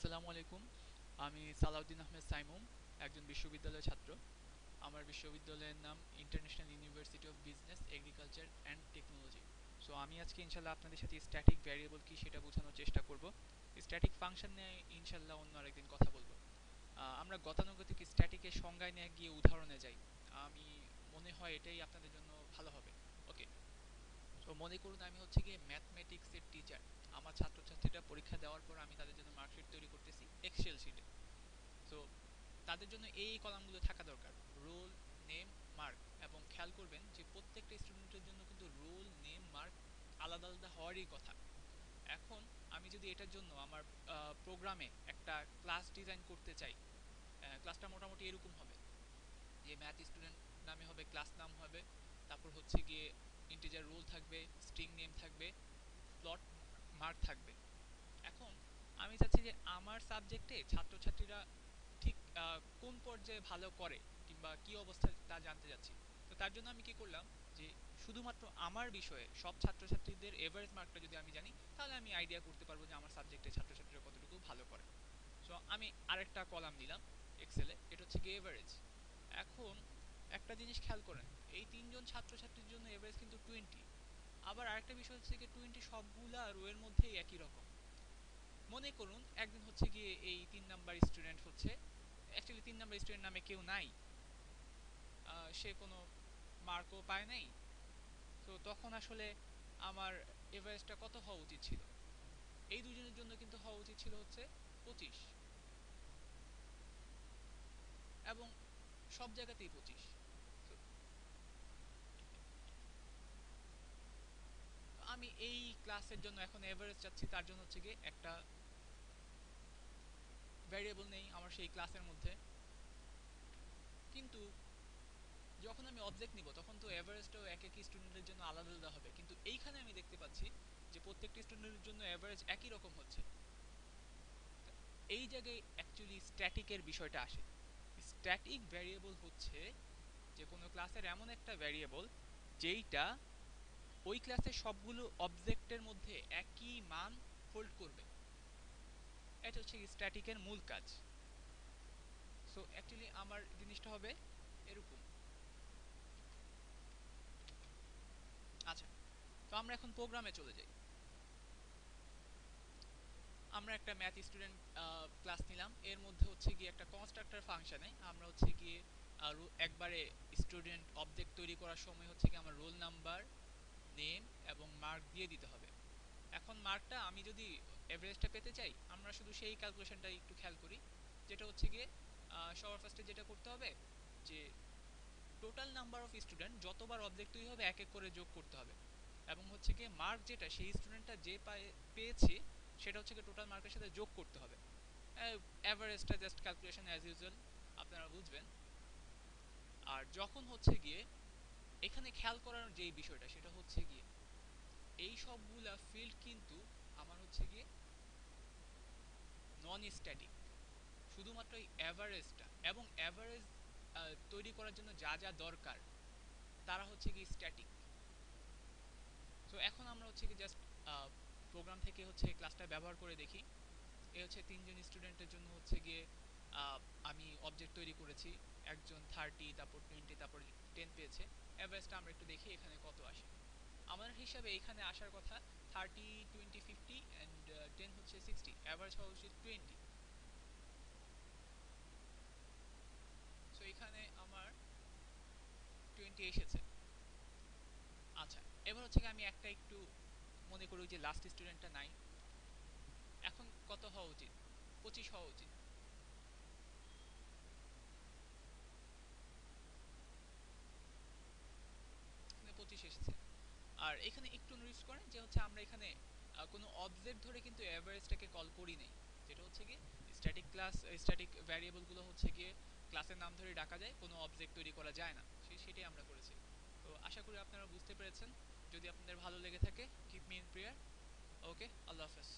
আসসালামু আলাইকুম। আমি সালাউদ্দিন আহমেদ সাইমুম, একজন বিশ্ববিদ্যালয়ের ছাত্র। আমার বিশ্ববিদ্যালয়ের নাম international university of business, agriculture and technology. So আমি আজকে ইনশাল্লাহ আপনাদের সাথে স্ট্যাটিক ভ্যারিয়েবল কি সেটা বোঝানোর চেষ্টা করব। স্ট্যাটিক ফাংশন নিয়ে ইনশাল্লাহ অন্য আরেকদিন কথা বলবো। আমরা গতানুগতিক স্ট্যাটিকের সংজ্ঞায় নিয়ে গিয়ে উদাহরণে যাই। আমি মনে হয় এটাই আপনাদের জন্য ভালো হবে। ওকে, সো মনে করুন আমি হচ্ছে গিয়ে ম্যাথমেটিক্সের টিচার। আমার ছাত্রছাত্রীরা পরীক্ষা দেওয়ার পর আমি তাদের জন্য মার্কশিট তৈরি করতেছি এক্সেল শিটে। সো তাদের জন্য এই কলামগুলো থাকা দরকার: রোল, নেম, মার্ক। এবং খেয়াল করবেন যে প্রত্যেকটা স্টুডেন্টের জন্য কিন্তু রোল, নেম, মার্ক আলাদা আলাদা হওয়ারই কথা। এখন আমি যদি এটার জন্য আমার প্রোগ্রামে একটা ক্লাস ডিজাইন করতে চাই, ক্লাসটা মোটামুটি এরকম হবে যে ম্যাথ স্টুডেন্ট নামে হবে, ক্লাস নাম হবে, তারপর হচ্ছে গিয়ে ইন্টিজার রোল থাকবে, স্ট্রিং নেম থাকবে, প্লট মার্ক থাকবে। এখন আমি চাচ্ছি যে আমার সাবজেক্টে ছাত্রছাত্রীরা ঠিক কোন পর্যায়ে ভালো করে কিংবা কি অবস্থায় তা জানতে যাচ্ছি। তো তার জন্য আমি কি করলাম যে শুধুমাত্র আমার বিষয়ে সব ছাত্রছাত্রীদের এভারেজ মার্কটা যদি আমি জানি, তাহলে আমি আইডিয়া করতে পারবো যে আমার সাবজেক্টে ছাত্রছাত্রীরা কতটুকু ভালো করে। সো আমি আরেকটা কলাম নিলাম এক্সেলে, এটা হচ্ছে গিয়ে এভারেজ। এখন একটা জিনিস খেয়াল করেন, এই তিনজন ছাত্রছাত্রীর জন্য এভারেজ কিন্তু 20। আবার আরেকটা বিষয় হচ্ছে কি 20 সবগুলা রোয়ের মধ্যেই একই রকম। মনে করুন একদিন হচ্ছে গিয়ে এই 3 নাম্বার স্টুডেন্ট হচ্ছে, অ্যাকচুয়ালি 3 নাম্বার স্টুডেন্ট নামে কেউ নাই, সে কোনো মার্কও পায় নাই। তো তখন আসলে আমার এভারেজটা কত হওয়া উচিত ছিল? এই দুজনের জন্য কিন্তু হওয়া উচিত ছিল হচ্ছে 25, এবং সব জায়গাতেই 25। তো আমি এই ক্লাসের জন্য এখন এভারেজ চাচ্ছি, তার জন্য হচ্ছে গিয়ে একটা ভ্যারিয়েবল নেই আমার সেই ক্লাসের মধ্যে। কিন্তু যখন আমি অবজেক্ট নিব তখন তো এভারেজটাও এক এক স্টুডেন্টের জন্য আলাদা আলাদা হবে, কিন্তু এইখানে আমি দেখতে পাচ্ছি যে প্রত্যেকটি স্টুডেন্টের জন্য এভারেজ একই রকম হচ্ছে। এই জায়গায় অ্যাকচুয়ালি স্ট্যাটিকের বিষয়টা আসে। স্ট্যাটিক ভ্যারিয়েবল হচ্ছে যে কোনো ক্লাসের এমন একটা ভ্যারিয়েবল যেইটা ওই ক্লাসের সবগুলো অবজেক্টের মধ্যে একই মান হোল্ড করবে। এটা হচ্ছে স্ট্যাটিকের মূল কাজ। সো অ্যাকচুয়ালি আমার জিনিসটা হবে এরকম। আচ্ছা, তো আমরা এখন প্রোগ্রামে চলে যাই। আমরা একটা ম্যাথ স্টুডেন্ট ক্লাস নিলাম, এর মধ্যে হচ্ছে গিয়ে একটা কনস্ট্রাক্টর ফাংশনে আমরা হচ্ছে গিয়ে একবারে স্টুডেন্ট অবজেক্ট তৈরি করার সময় হচ্ছে গিয়ে আমার রোল নাম্বার, নেম এবং মার্ক দিয়ে দিতে হবে। এখন মার্কটা আমি যদি এভারেজটা পেতে চাই, আমরা শুধু সেই ক্যালকুলেশনটা একটু খেয়াল করি, যেটা হচ্ছে গিয়ে সবার ফার্স্টে যেটা করতে হবে যে টোটাল নাম্বার অফ স্টুডেন্ট যতবার অবজেক্ট তৈরি হবে এক এক করে যোগ করতে হবে, এবং হচ্ছে গিয়ে মার্ক যেটা সেই স্টুডেন্টটা যে পেয়েছে সেটা হচ্ছে গিয়ে টোটাল মার্কের সাথে যোগ করতে হবে। অ্যাভারেজটা জাস্ট ক্যালকুলেশন অ্যাজ ইউজুয়াল, আপনারা বুঝবেন। আর যখন হচ্ছে গিয়ে এখানে খেয়াল করার যেই বিষয়টা সেটা হচ্ছে গিয়ে এই সবগুলা ফিল্ড কিন্তু আমার হচ্ছে গিয়ে নন স্ট্যাটিক, শুধুমাত্র এই অ্যাভারেজটা এবং অ্যাভারেজ তৈরি করার জন্য যা যা দরকার তারা হচ্ছে গিয়ে স্ট্যাটিক। সো এখন আমরা হচ্ছে কি জাস্ট প্রোগ্রাম থেকে হচ্ছে ক্লাসটা ব্যবহার করে দেখি। এ হচ্ছে তিনজন স্টুডেন্টের জন্য হচ্ছে গিয়ে আহ, আমি অবজেক্ট তৈরি করেছি। একজন 30, তারপর 20, তারপর 10 পেয়েছে। অ্যাভারেজটা আমরা একটু দেখি এখানে কত আসে। আমার হিসাবে এখানে আসার কথা 30, 20, 50 অ্যান্ড 10 হচ্ছে 60, অ্যাভারেজ হওয়া উচিত 20। সো এখানে আমার 20 এসেছে। আচ্ছা, এবার হচ্ছে আমি একটা একটু মনে করি যে লাস্ট স্টুডেন্টটা নাই, এখন কত হওয়া উচিত? 25 হওয়া উচিত। এখানে 25 এসেছে। আর এখানে একটু নোটিস করেন যে হচ্ছে আমরা এখানে কোনো অবজেক্ট ধরে কিন্তু এভারেজটাকে কল করি নাই, যেটা হচ্ছে গিয়ে স্ট্যাটিক ক্লাস, স্ট্যাটিক ভ্যারিয়েবল গুলো হচ্ছে গিয়ে ক্লাসের নাম ধরে ডাকা যায়, কোনো অবজেক্ট তৈরি করা যায় না, সেটাই আমরা করেছি। তো আশা করি আপনারা বুঝতে পেরেছেন। যদি আপনাদের ভালো লেগে থাকে, কিপ মি ইন প্রেয়ার। ওকে, আল্লাহ হাফেজ।